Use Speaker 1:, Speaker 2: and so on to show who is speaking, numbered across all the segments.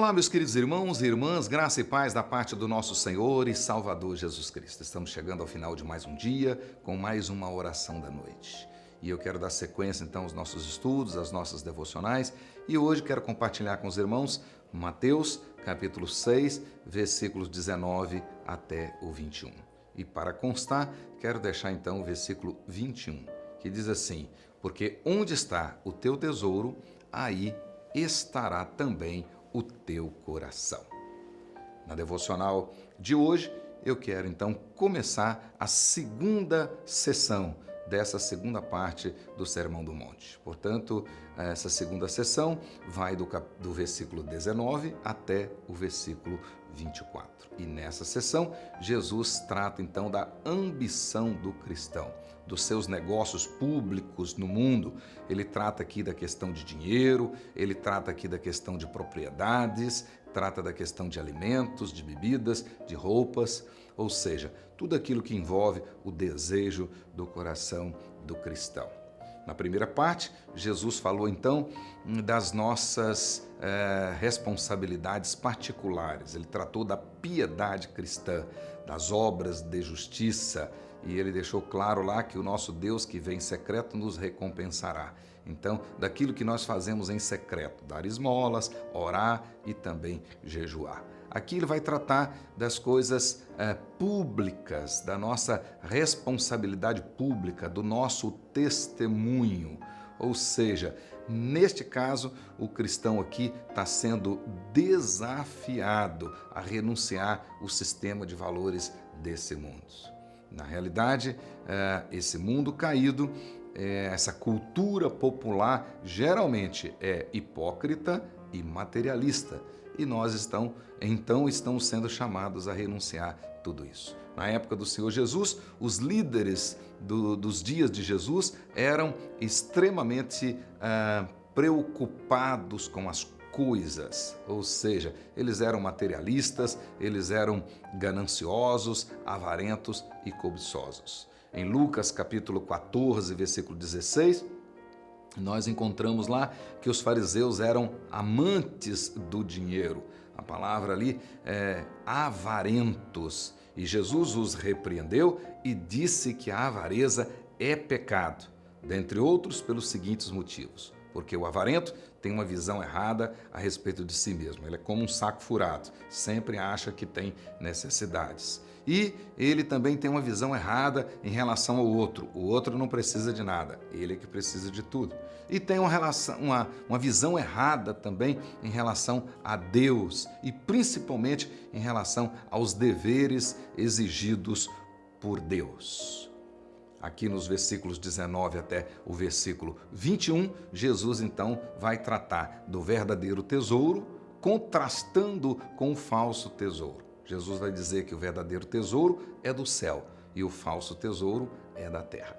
Speaker 1: Olá, meus queridos irmãos e irmãs, graça e paz da parte do nosso Senhor e Salvador Jesus Cristo. Estamos chegando ao final de mais um dia, com mais uma oração da noite. E eu quero dar sequência, então, aos nossos estudos, às nossas devocionais. E hoje quero compartilhar com os irmãos Mateus, capítulo 6, versículos 19 até o 21. E para constar, quero deixar, então, o versículo 21, que diz assim: porque onde está o teu tesouro, aí estará também o teu coração. Na devocional de hoje, eu quero então começar a segunda sessão dessa segunda parte do Sermão do Monte. Portanto, essa segunda sessão vai do versículo 19 até o versículo 24. E nessa sessão, Jesus trata então da ambição do cristão, dos seus negócios públicos no mundo. Ele trata aqui da questão de dinheiro, ele trata aqui da questão de propriedades, trata da questão de alimentos, de bebidas, de roupas, ou seja, tudo aquilo que envolve o desejo do coração do cristão. Na primeira parte, Jesus falou então das nossas responsabilidades particulares. Ele tratou da piedade cristã, das obras de justiça, e ele deixou claro lá que o nosso Deus que vem em secreto nos recompensará. Então, daquilo que nós fazemos em secreto, dar esmolas, orar e também jejuar. Aqui ele vai tratar das coisas públicas, da nossa responsabilidade pública, do nosso testemunho. Ou seja, neste caso, o cristão aqui está sendo desafiado a renunciar ao sistema de valores desse mundo. Na realidade, esse mundo caído, essa cultura popular, geralmente é hipócrita e materialista. E nós então estamos sendo chamados a renunciar a tudo isso. Na época do Senhor Jesus, os líderes dos dias de Jesus eram extremamente preocupados com as coisas, ou seja, eles eram materialistas, eles eram gananciosos, avarentos e cobiçosos. Em Lucas capítulo 14, versículo 16, nós encontramos lá que os fariseus eram amantes do dinheiro. A palavra ali é avarentos. E Jesus os repreendeu e disse que a avareza é pecado, dentre outros pelos seguintes motivos. Porque o avarento tem uma visão errada a respeito de si mesmo. Ele é como um saco furado, sempre acha que tem necessidades. E ele também tem uma visão errada em relação ao outro. O outro não precisa de nada, ele é que precisa de tudo. E tem uma visão errada também em relação a Deus e principalmente em relação aos deveres exigidos por Deus. Aqui nos versículos 19 até o versículo 21, Jesus então vai tratar do verdadeiro tesouro, contrastando com o falso tesouro. Jesus vai dizer que o verdadeiro tesouro é do céu e o falso tesouro é da terra.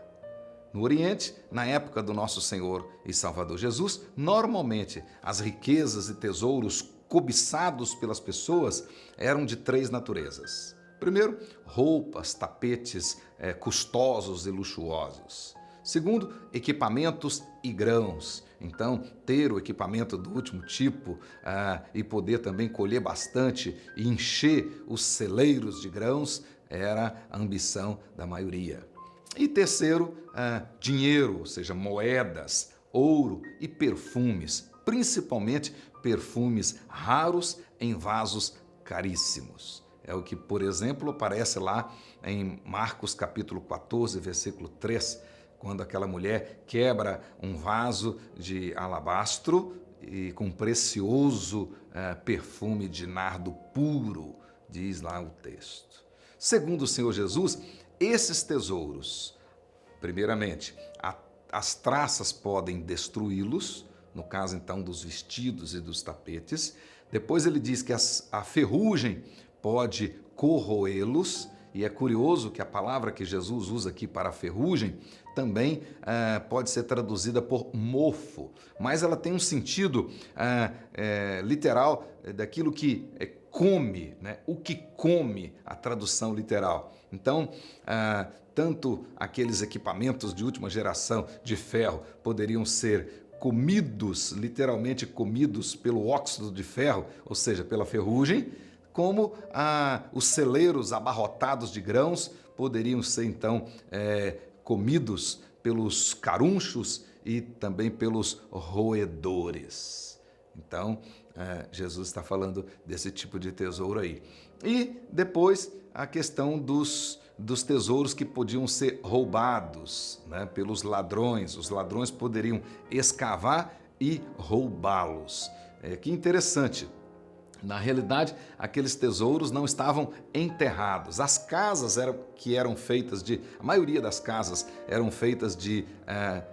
Speaker 1: No Oriente, na época do nosso Senhor e Salvador Jesus, normalmente as riquezas e tesouros cobiçados pelas pessoas eram de três naturezas. Primeiro, roupas, tapetes custosos e luxuosos. Segundo, equipamentos e grãos. Então, ter o equipamento do último tipo e poder também colher bastante e encher os celeiros de grãos era a ambição da maioria. E terceiro, dinheiro, ou seja, moedas, ouro e perfumes, principalmente perfumes raros em vasos caríssimos. É o que, por exemplo, aparece lá em Marcos capítulo 14, versículo 3, quando aquela mulher quebra um vaso de alabastro e com precioso perfume de nardo puro, diz lá o texto. Segundo o Senhor Jesus, esses tesouros, primeiramente, as traças podem destruí-los, no caso então dos vestidos e dos tapetes. Depois ele diz que a ferrugem pode corroê-los, e é curioso que a palavra que Jesus usa aqui para ferrugem também pode ser traduzida por mofo, mas ela tem um sentido literal daquilo que come, né? O que come, a tradução literal. Então, tanto aqueles equipamentos de última geração de ferro poderiam ser literalmente comidos pelo óxido de ferro, ou seja, pela ferrugem, como os celeiros abarrotados de grãos poderiam ser então comidos pelos carunchos e também pelos roedores. Então, Jesus está falando desse tipo de tesouro aí. E depois a questão dos tesouros que podiam ser roubados, né, pelos ladrões. Os ladrões poderiam escavar e roubá-los. Que interessante. Na realidade, aqueles tesouros não estavam enterrados. As casas eram feitas a maioria das casas eram feitas de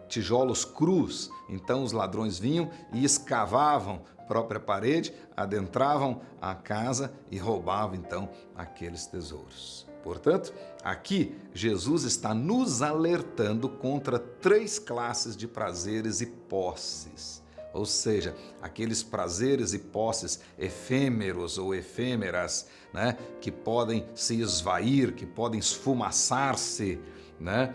Speaker 1: tijolos crus. Então os ladrões vinham e escavavam a própria parede, adentravam a casa e roubavam então aqueles tesouros. Portanto, aqui Jesus está nos alertando contra 3 classes de prazeres e posses. Ou seja, aqueles prazeres e posses efêmeros ou efêmeras, né, que podem se esvair, que podem esfumaçar-se, né,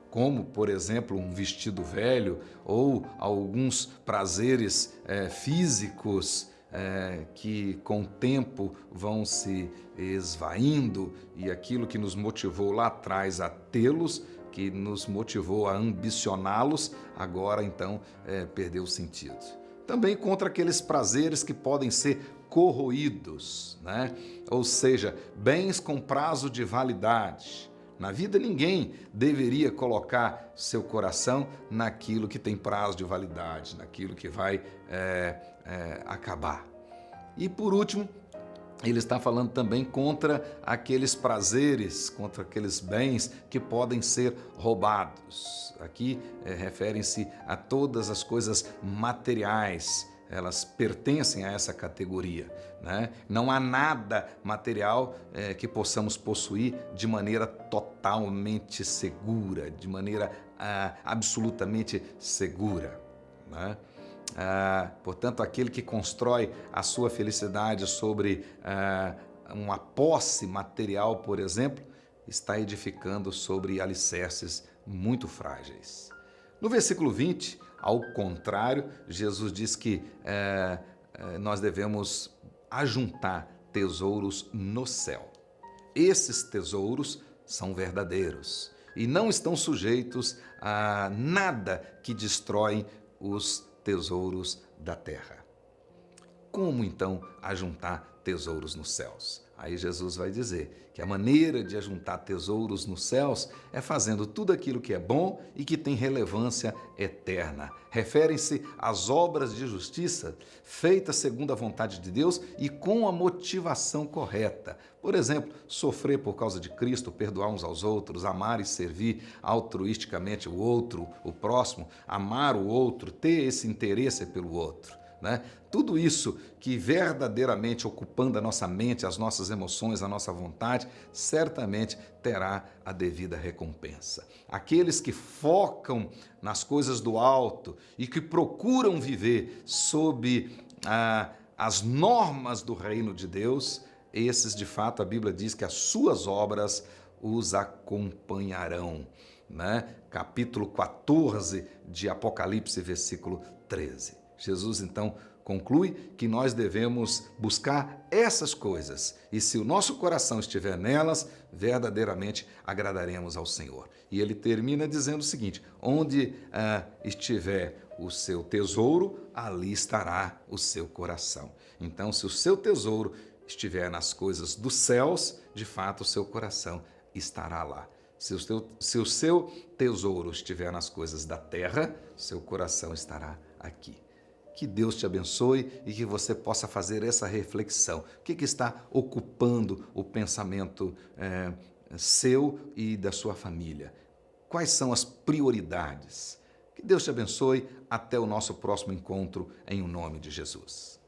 Speaker 1: como, por exemplo, um vestido velho ou alguns prazeres físicos que com o tempo vão se esvaindo, e aquilo que nos motivou lá atrás a tê-los, que nos motivou a ambicioná-los, agora então perdeu o sentido. Também contra aqueles prazeres que podem ser corroídos, né? Ou seja, bens com prazo de validade. Na vida ninguém deveria colocar seu coração naquilo que tem prazo de validade, naquilo que vai acabar. E por último, ele está falando também contra aqueles prazeres, contra aqueles bens que podem ser roubados. Aqui referem-se a todas as coisas materiais, elas pertencem a essa categoria, né? Não há nada material que possamos possuir de maneira totalmente segura, de maneira absolutamente segura, né? Portanto, aquele que constrói a sua felicidade sobre uma posse material, por exemplo, está edificando sobre alicerces muito frágeis. No versículo 20, ao contrário, Jesus diz que nós devemos ajuntar tesouros no céu. Esses tesouros são verdadeiros e não estão sujeitos a nada que destrói os tesouros da terra. Como então ajuntar tesouros nos céus? Aí Jesus vai dizer que a maneira de ajuntar tesouros nos céus é fazendo tudo aquilo que é bom e que tem relevância eterna. Referem-se às obras de justiça feitas segundo a vontade de Deus e com a motivação correta. Por exemplo, sofrer por causa de Cristo, perdoar uns aos outros, amar e servir altruisticamente o outro, o próximo, amar o outro, ter esse interesse pelo outro, né? Tudo isso que verdadeiramente ocupando a nossa mente, as nossas emoções, a nossa vontade, certamente terá a devida recompensa. Aqueles que focam nas coisas do alto e que procuram viver sob as normas do reino de Deus, esses de fato a Bíblia diz que as suas obras os acompanharão, né? Capítulo 14 de Apocalipse, versículo 13. Jesus então conclui que nós devemos buscar essas coisas e se o nosso coração estiver nelas, verdadeiramente agradaremos ao Senhor. E ele termina dizendo o seguinte: onde estiver o seu tesouro, ali estará o seu coração. Então, se o seu tesouro estiver nas coisas dos céus, de fato o seu coração estará lá. Se o seu tesouro estiver nas coisas da terra, seu coração estará aqui. Que Deus te abençoe e que você possa fazer essa reflexão. O que está ocupando o pensamento seu e da sua família? Quais são as prioridades? Que Deus te abençoe. Até o nosso próximo encontro, em o nome de Jesus.